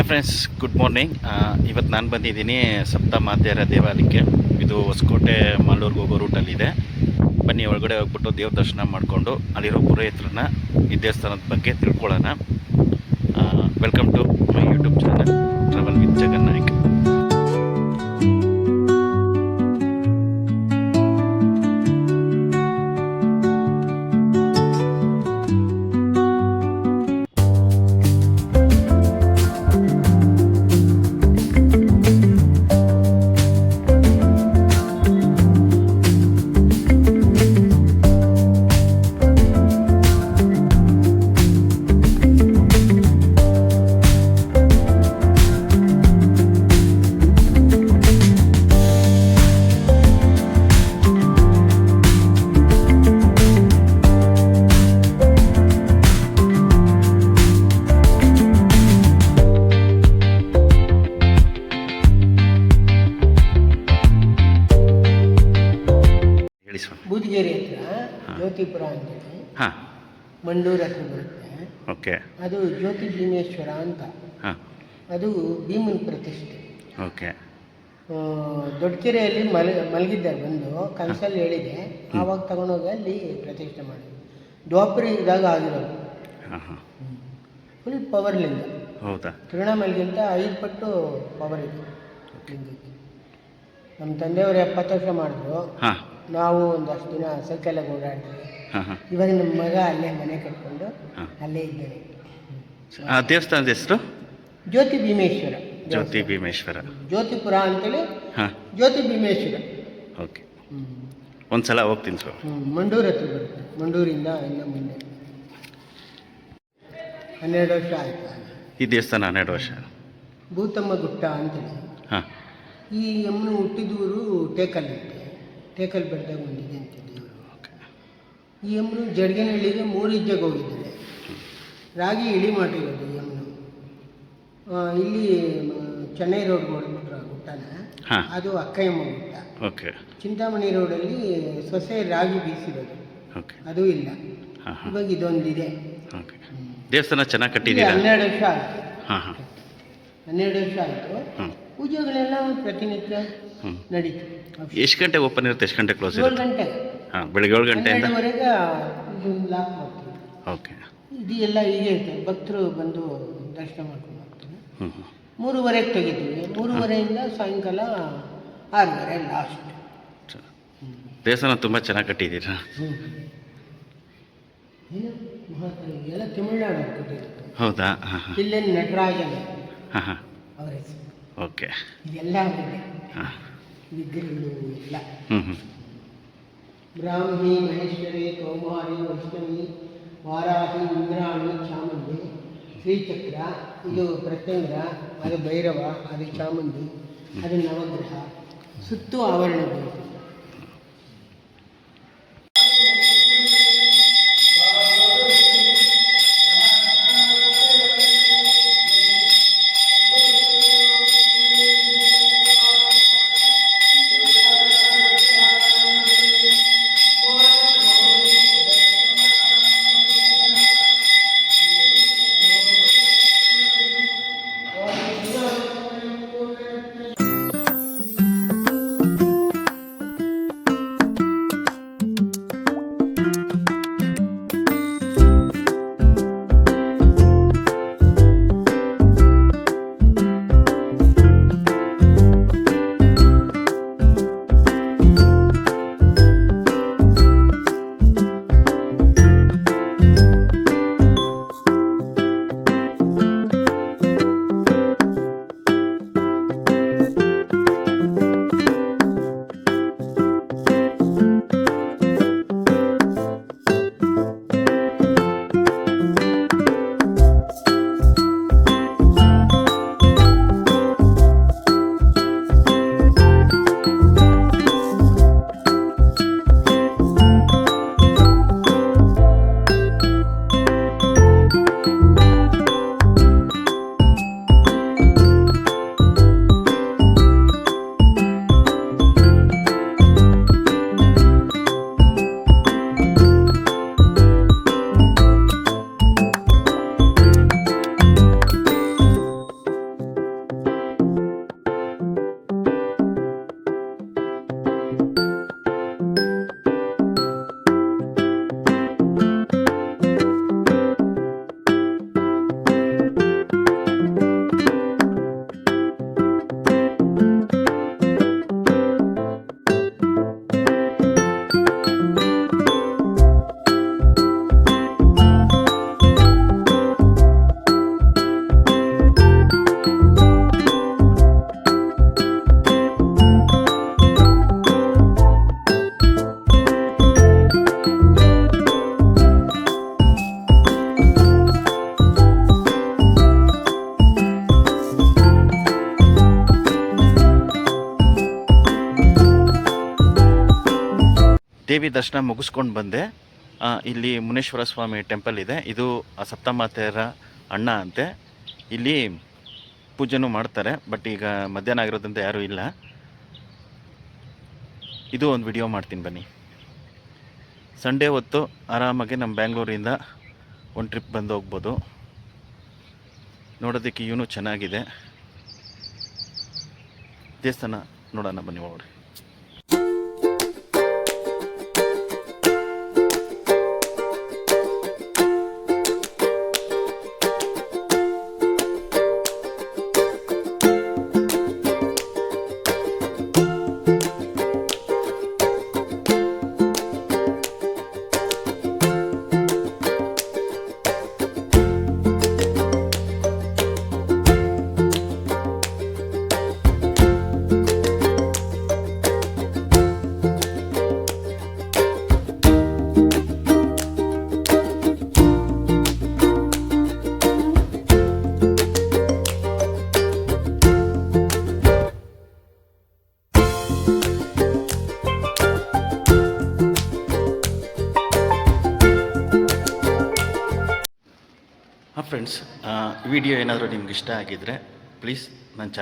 Hi friends, good morning. ಇವತ್ತು ನಾನು ಬಂದಿದ್ದೀನಿ ಸಪ್ತಮಾತೆಯರ ದೇವಾಲಯಕ್ಕೆ. ಇದು ಹೊಸಕೋಟೆ ಮಾಲೂರಿಗೆ ಹೋಗೋ ರೂಟಲ್ಲಿದೆ. ಬನ್ನಿ, ಒಳಗಡೆ ಹೋಗ್ಬಿಟ್ಟು ದೇವ್ರ ದರ್ಶನ ಮಾಡಿಕೊಂಡು ಅಲ್ಲಿರೋ ಪುರೋಹಿತರನ್ನ ಈ ದೇವಸ್ಥಾನದ ಬಗ್ಗೆ ತಿಳ್ಕೊಳ್ಳೋಣ. Welcome to my YouTube channel travel with Jagan Naik. Boodigere ಹತ್ರ ಜ್ಯೋತಿಪುರ ಅಂತೇಳಿ ಮಂಡೂರು ಹತ್ರ ಬರುತ್ತೆ. ಓಕೆ. ಅದು ಜ್ಯೋತಿ ಭೀಮೇಶ್ವರ ಅಂತ. ಅದು ಭೀಮನ ಪ್ರತಿಷ್ಠೆ. ಓಕೆ. ದೊಡ್ಡಕೆರೆಯಲ್ಲಿ ಮಲಗಿದ್ದಾರೆ, ಬಂದು ಕನಸಲ್ಲಿ ಹೇಳಿದೆ. ಆವಾಗ ತಗೊಂಡೋಗಿ ಅಲ್ಲಿ ಪ್ರತಿಷ್ಠೆ ಮಾಡಿದ್ರು. ದ್ವಾಪರ ಇದ್ದಾಗ ಆಗಿರೋದು. ಫುಲ್ ಪವರ್ ಲಿಂಗ. ಹೌದಾ? ತಿರುವಣ್ಣಾಮಲೆಗಿಂತ 5 ಪಟ್ಟು ಪವರ್ ಇದೆ ಲಿಂಗಕ್ಕೆ. ನಮ್ಮ ತಂದೆಯವರು 70 ವರ್ಷ ಮಾಡಿದ್ರು. ನಾವು ಒಂದಷ್ಟು ದಿನ ಸೈಕಲಾಗಿ ಓಡಾಡಿದ್ವಿ. ಇವಾಗ ನಮ್ಮ ಮಗ ಅಲ್ಲೇ ಮನೆ ಕಟ್ಕೊಂಡು ಅಲ್ಲೇ ಇದ್ದೇನೆ. ದೇವಸ್ಥಾನದ ಹೆಸರು ಜ್ಯೋತಿ ಭೀಮೇಶ್ವರ. ಜ್ಯೋತಿ ಭೀಮೇಶ್ವರ, ಜ್ಯೋತಿಪುರ ಅಂತೇಳಿ ಜ್ಯೋತಿ ಭೀಮೇಶ್ವರ. ಓಕೆ. ಒಂದ್ಸಲ ಹೋಗ್ತೀನಿ ಸರ್. ಮಂಡೂರು ಹತ್ರ ಬರುತ್ತೆ. ಮಂಡೂರಿಂದ ಇನ್ನು ಮುಂದೆ 12 ವರ್ಷ ಆಯಿತು ಈ ದೇವಸ್ಥಾನ. 12 ವರ್ಷ. ಭೂತಮ್ಮ ಗುಟ್ಟ ಅಂತೇಳಿ. ಈ ಯಮ್ಮನು ಹುಟ್ಟಿದೂರು ಟೇಕಲ್ಲಿರುತ್ತೆ. ಟೇಕಲ್ ಬೆಟ್ಟದಾಗ ಒಂದಿದೆ ಅಂತಿದ್ದೆ ಇವರು. ಈ ಯಮ್ಮನು ಜಡ್ಗನಹಳ್ಳಿಗೆ 3 ಹೆಜ್ಜೆಗೆ ಹೋಗಿದ್ದಾರೆ. ರಾಗಿ ಇಳಿ ಮಾಡಿರೋದು ಈ ಯಮ್ಮನು. ಇಲ್ಲಿ ಚೆನ್ನೈ ರೋಡ್ ನೋಡಿಬಿಟ್ರೆ ಗುಟ್ಟನ, ಅದು ಅಕ್ಕಯ್ಯಮ್ಮ ಗುಟ್ಟ. ಓಕೆ. ಚಿಂತಾಮಣಿ ರೋಡಲ್ಲಿ ಸೊಸೆ ರಾಗಿ ಬೀಸಿರೋದು, ಅದು ಇಲ್ಲ. ಇವಾಗ ಇದೊಂದಿದೆ. ದೇವಸ್ಥಾನ ಚೆನ್ನಾಗಿ ಕಟ್ಟಿದ್ದೀರಾ? 12 ವರ್ಷ ಆಯಿತು. 12 ವರ್ಷ ಆಯಿತು. ಪೂಜೆಗಳೆಲ್ಲ ಪ್ರತಿನಿತ್ಯ ನಡೀತು. ಎಷ್ಟು ಗಂಟೆ ಓಪನ್ ಇರುತ್ತೆ, ಎಷ್ಟು ಗಂಟೆ ಕ್ಲೋಸ್ 7 ಗಂಟೆ. ಬೆಳಿಗ್ಗೆ 7 ಗಂಟೆಯಿಂದ 12ವರೆಗೆ ಲಾಕ್ ಮಾಡ್ತೀವಿ. ಓಕೆ. ಇದು ಎಲ್ಲ ಹೀಗೆ ಇರ್ತದೆ. ಭಕ್ತರು ಬಂದು ದರ್ಶನ ಮಾಡ್ಕೊಂಡು ಹೋಗ್ತಾರೆ. 3ವರೆಗೆ ತೆಗಿತೀವಿ. 3ವರೆಯಿಂದ ಸಾಯಂಕಾಲ 6ವರೆ ಲಾಸ್ಟ್. ದೇವಸ್ಥಾನ ತುಂಬ ಚೆನ್ನಾಗಿ ಕಟ್ಟಿದ್ದೀರಾ. ಎಲ್ಲ ತಮಿಳ್ನಾಡು ಕಟ್ಟಿರುತ್ತೆ. ಹೌದಾ? ಇಲ್ಲೇ ನಟರಾಜನ ಅವರ ಹೆಸರು. ಓಕೆ. ಇದೆಲ್ಲ ವಿಗ್ರಹಗಳು ಎಲ್ಲ. ಬ್ರಾಹ್ಮಿ, ಮಹೇಶ್ವರಿ, ಕೌಮಾರಿ, ವೈಷ್ಣವಿ, ವಾರಾಹಿ, ಇಂದ್ರಾಣಿ, ಚಾಮುಂಡಿ, ಶ್ರೀಚಕ್ರ, ಇದು ಪ್ರತ್ಯಂಗ್ರ, ಅದು ಭೈರವ, ಅದು ಚಾಮುಂಡಿ, ಅದು ನವಗ್ರಹ, ಸುತ್ತು ಆವರಣಗಳು. ದೇವಿ ದರ್ಶನ ಮುಗಿಸ್ಕೊಂಡು ಬಂದೆ. ಇಲ್ಲಿ ಮುನೇಶ್ವರ ಸ್ವಾಮಿ ಟೆಂಪಲ್ ಇದೆ. ಇದು ಸಪ್ತಮಾತೆಯರ ಅಣ್ಣ ಅಂತೆ. ಇಲ್ಲಿ ಪೂಜೆನೂ ಮಾಡ್ತಾರೆ, ಬಟ್ ಈಗ ಮಧ್ಯಾಹ್ನ ಆಗಿರೋದ್ರಿಂದ ಯಾರೂ ಇಲ್ಲ. ಇದು ಒಂದು ವಿಡಿಯೋ ಮಾಡ್ತೀನಿ ಬನ್ನಿ. ಸಂಡೇ ಹೊತ್ತು ಆರಾಮಾಗಿ ನಮ್ಮ ಬ್ಯಾಂಗ್ಳೂರಿಂದ ಒಂದು ಟ್ರಿಪ್ ಬಂದು ಹೋಗ್ಬೋದು. ನೋಡೋದಕ್ಕೆ ಇವನು ಚೆನ್ನಾಗಿದೆ. ದೇವಸ್ಥಾನ ನೋಡೋಣ ಬನ್ನಿ ಒಳಗಡೆ. ಫ್ರೆಂಡ್ಸ್, ವಿಡಿಯೋ ಏನಾದರೂ ನಿಮ್ಗೆ ಇಷ್ಟ ಆಗಿದ್ದರೆ ಪ್ಲೀಸ್ ನನ್ನ